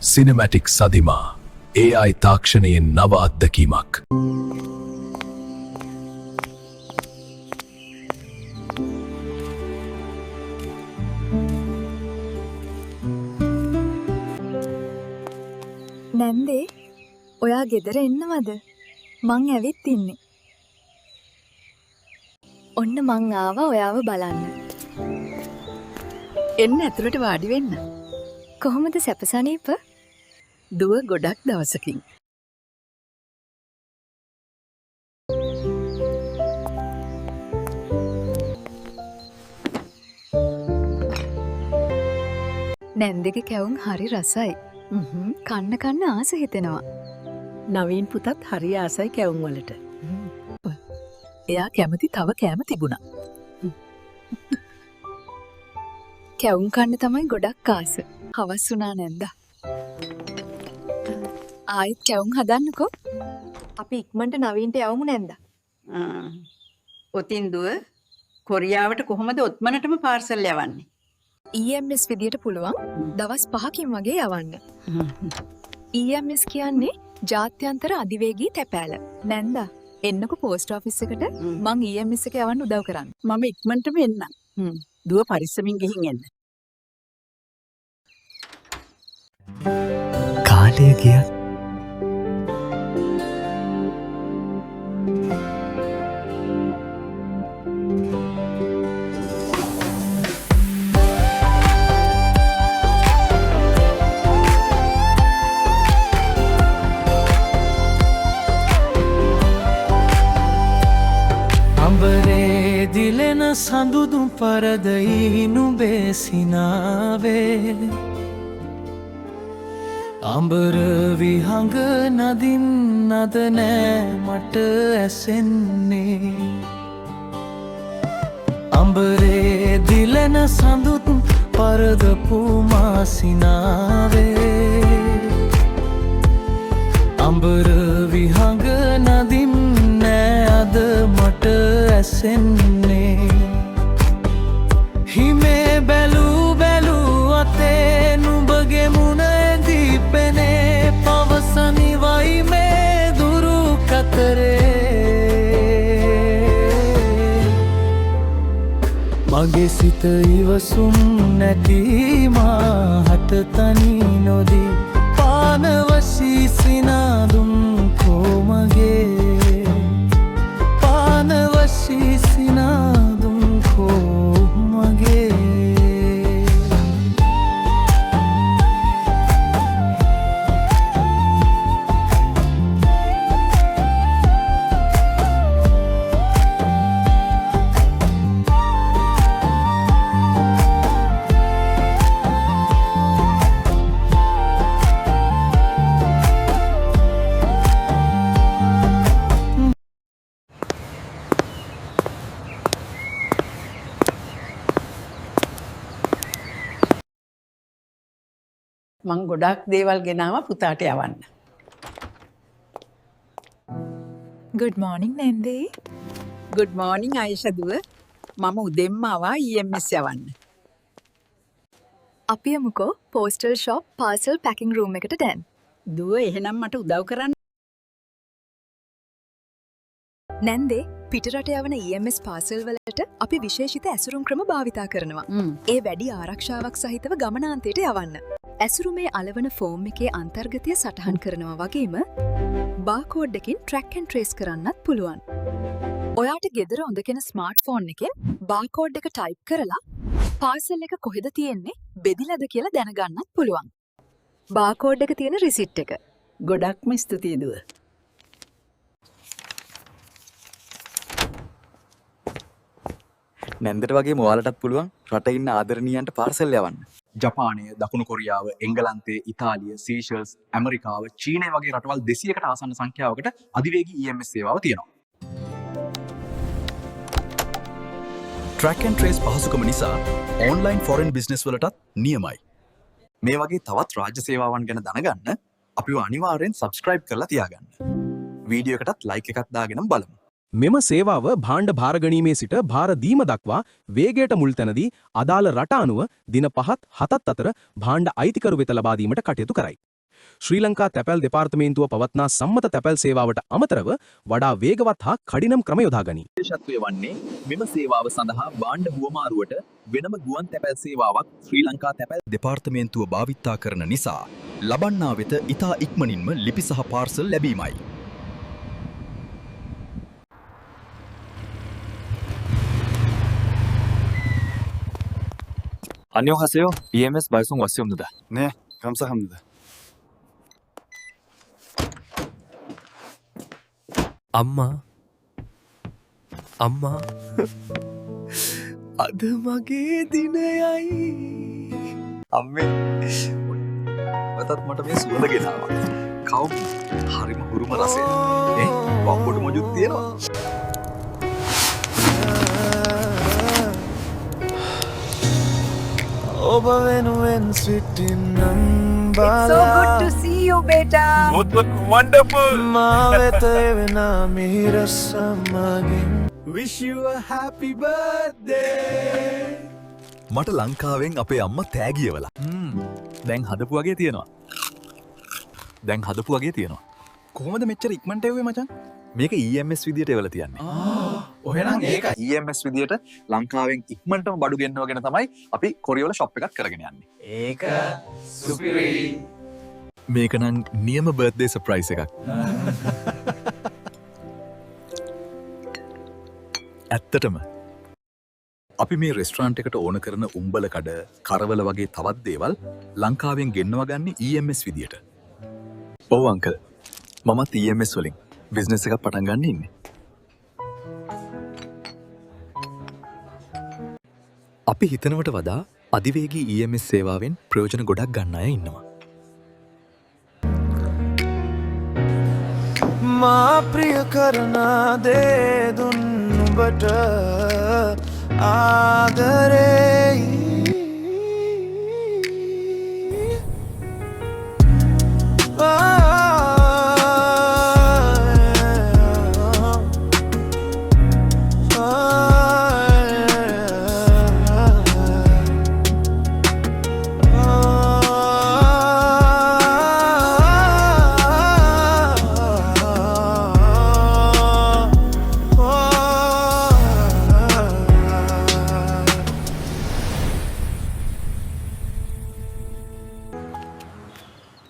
Cinematic සදිමා AI තාක්ෂණයෙන් නව අත්දැකීමක්. නැන්දේ ඔයා ගෙදර එන්නවද? මං ඇවිත් ඉන්නේ. ඔන්න මං ආවා ඔයාව බලන්න. එන්න ඇතුළට වාඩි වෙන්න. කොහොමද සැපසනීප? දුව ගොඩක් දවසකින්. නැන්දගේ කැවුම් හරි රසයි. කන්න කන්න ආස හිතෙනවා. නවීන් පුතත් හරි ආසයි කැවුම් වලට. එයා කැමති තව කෑම තිබුණා. කැවුම් කන්න තමයි ගොඩක් ආස. හවස් වුණා නැන්දා. ආයෙත් කැවුම් හදන්නකෝ. අපි ඉක්මනට නවීන්ට යවමු නැන්දා. ඔතින් දුව කොරියාවට කොහොමද ඔත්මනටම පාර්සල් යවන්නේ? EMS විදියට පුළුවන් දවස් 5කින් වගේ යවන්න. EMS කියන්නේ ජාත්‍යන්තර අධිවේගී තැපෑල. නැන්දා එන්නකෝ පෝස්ට් ඔෆිස් එකට මං EMS එක යවන්න උදව් කරන්න. මම ඉක්මනටම එන්නම්. දුව පරිස්සමින් ගිහින් එන්න. කාලය ගියත් අඹරේ දිලෙන සඳුදු පරදයි නුඹේ සිනාවේ අඹර විහඟ නදින් නද නෑ මට ඇසෙන්නේ අඹරේ දිලෙන සඳුදු පරදපු මාසිනාවේ අඹර විහඟ නදින් නෑ අද මට ඇසෙන්නේ හිමේ බැලූ බැලූ අතේ නුඹගේ මුණ ඇදී පෙනේ පවසනිවයි මේ දුරු කතරේ මගේ සිත ඉවසුම් නැති මාහට තනි නොදී පානවශී සිනාදුම් කෝමගේ පානවශී සිනාදුම් කෝමගේ මං ගොඩක් දේවල් ගෙනාවා පුතාට යවන්න. good morning නැන්දේ. good morning Aisha දුව. මම උදෙන්ම ආවා EMS යවන්න. අපි යමුකෝ postal shop parcel packing room එකට දැන්. දුව එහෙනම් මට උදව් කරන්න. නැන්දේ පිටරට යවන EMS පාසල් වලට අපි විශේෂිත ඇසුරුම් ක්‍රම භාවිතා කරනවා. ඒ වැඩි ආරක්ෂාවක් සහිතව ගමනාන්තයට යවන්න. ඇසුරුමේ අලවන ෆෝම් එකේ අන්තර්ගතය සටහන් කරනවා වගේම බාකෝඩ් එකකින් ට්‍රැක් ඇන්ඩ් ට්‍රේස් කරන්නත් පුළුවන්. ඔයාට ගෙදර හොඳගෙන ස්මාර්ට් ෆෝන් එකෙන් බාකෝඩ් එක ටයිප් කරලා පාසල් එක කොහෙද තියෙන්නේ බෙදිලාද කියලා දැනගන්නත් පුළුවන්. බාකෝඩ් එක තියෙන රිසිට් එක. ගොඩක්ම ස්තුතියි දුව. නැන්දට වගේ මොයාලටත් පුළුවන් රට ඉන්න ආදරණීයන්ට පාර්සල් යවන්න. ජපානය, දකුණු කොරියාව, එංගලන්තය, ඉතාලිය, සීෂල්ස්, ඇමරිකාව, චීනය වගේ රටවල් 200කට ආසන්න සංඛ්‍යාවකට අධිවේගී EMS සේවාව තියෙනවා. ට්‍රැක් ඇන්ඩ් ට්‍රේස් පහසුකම නිසා ඔන්ලයින් ෆොරෙන් බිස්නස් වලටත් නියමයි. මේ වගේ තවත් රාජ්‍ය සේවාවන් ගැන දැනගන්න අපිව අනිවාර්යෙන් සබ්ස්ක්‍රයිබ් කරලා තියාගන්න. වීඩියෝ එකටත් ලයික් එකක් දාගෙන බලමු. මෙම සේවාව භාණ්ඩ භාරගැනීමේ සිට භාර දීම දක්වා වේගයට මුල් තැනදී අදාළ රට අනුව දින 5-7 අතර භාණ්ඩ අයිතිකරු වෙත ලබා දීමට කටයුතු කරයි. ශ්‍රී ලංකා තැපැල් දෙපාර්තමේන්තුව පවත්නා සම්මත තැපැල් සේවාවට අමතරව වඩා වේගවත් හා කඩිනම් ක්‍රම යොදා ගනී. විශේෂත්වය වන්නේ මෙම සේවාව සඳහා භාණ්ඩ හුවමාරුවට වෙනම ගුවන් තැපැල් සේවාවක් ශ්‍රී ලංකා තැපැල් දෙපාර්තමේන්තුව භාවිතා කරන නිසා ලබන්නා වෙත ඉතා ඉක්මනින්ම ලිපි සහ පාර්සල් ලැබීමයි. 안녕하세요. EMS 발송 왔습니다. 네, 감사합니다. 엄마. 엄마. අද මගේ දිනයයි. අම්මේ වතත් මට මේ සුවඳ ගෙනාවා. කවුම් හරිම හුරුම රසය. වම්බොඩු මොජුත් තියෙනවා. ඔබ වෙනුවෙන් සිටින්නම් It's so good to see you, beta. wonderful. මා වෙත එවෙන මිහිර සමගින් wish you a happy birthday. මට ලංකාවෙන් අපේ අම්ම තෑගියවලා. දැන් හදපු වගේ තියෙනවා. කොහොමද මෙච්චර ඉක්මනට එව්වේ මචං? මේක EMS විදියට එවලා තියන්නේ. ඔහෙනම් ඒක EMS විදියට ලංකාවෙන් ඉක්මනටම බඩු ගෙන්නවගෙන තමයි අපි කොරියවල ෂොප් එකක් කරගෙන යන්නේ. ඒක සුපිරි. මේක නම් නියම බර්ත්ඩේ සර්ප්‍රයිස් එකක්. ඇත්තටම අපි මේ රෙස්ටරන්ට් එකට ඕන කරන උම්බල කඩ, කරවල වගේ තවත් දේවල් ලංකාවෙන් ගෙන්නව ගන්නේ EMS විදියට. ඔව් අංකල්. මමත් EMS වලින් බිස්නස් එකක් පටන් ගන්න ඉන්නේ. අපි හිතනවට වඩා අධිවේගී EMS සේවාවෙන් ප්‍රයෝජන ගොඩක් ගන්න අය ඉන්නවා. මා ප්‍රිය කරන දේ දුන්නුඹට ආදරේ.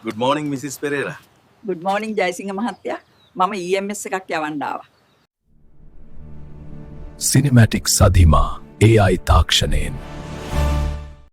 Good morning, Mrs. Pereira. Good morning, Jayasinghe මහත්තයා. මම EMS එකක් යවන්න ආවා. Cinematic සදිමා AI තාක්ෂණයෙන්